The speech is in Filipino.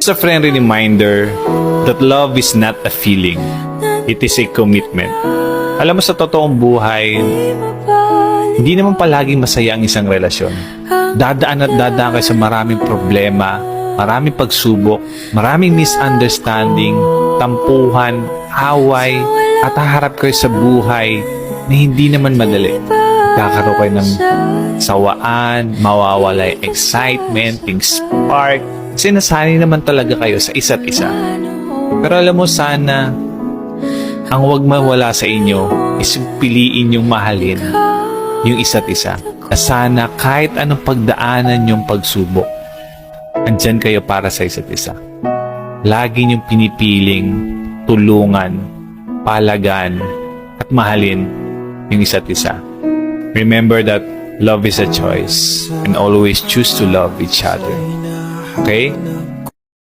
It's a friendly reminder that love is not a feeling. It is a commitment. Alam mo, sa totoong buhay, hindi naman palaging masaya ang isang relasyon. Dadaan at dadaan kayo sa maraming problema, maraming pagsubok, maraming misunderstanding, tampuhan, away, at haharap kayo sa buhay na hindi naman madali. Kakaroon kayo ng sawaan, mawawala yung excitement, yung spark. Kasi nasanay naman talaga kayo sa isa't isa. Pero alam mo, sana ang huwag mawala sa inyo is piliin yung mahalin yung isa't isa. Na sana kahit anong pagdaanan yung pagsubok, andyan kayo para sa isa't isa. Lagi niyong pinipiling tulungan, palagan, at mahalin yung isa't isa. Remember that love is a choice and always choose to love each other. Okay?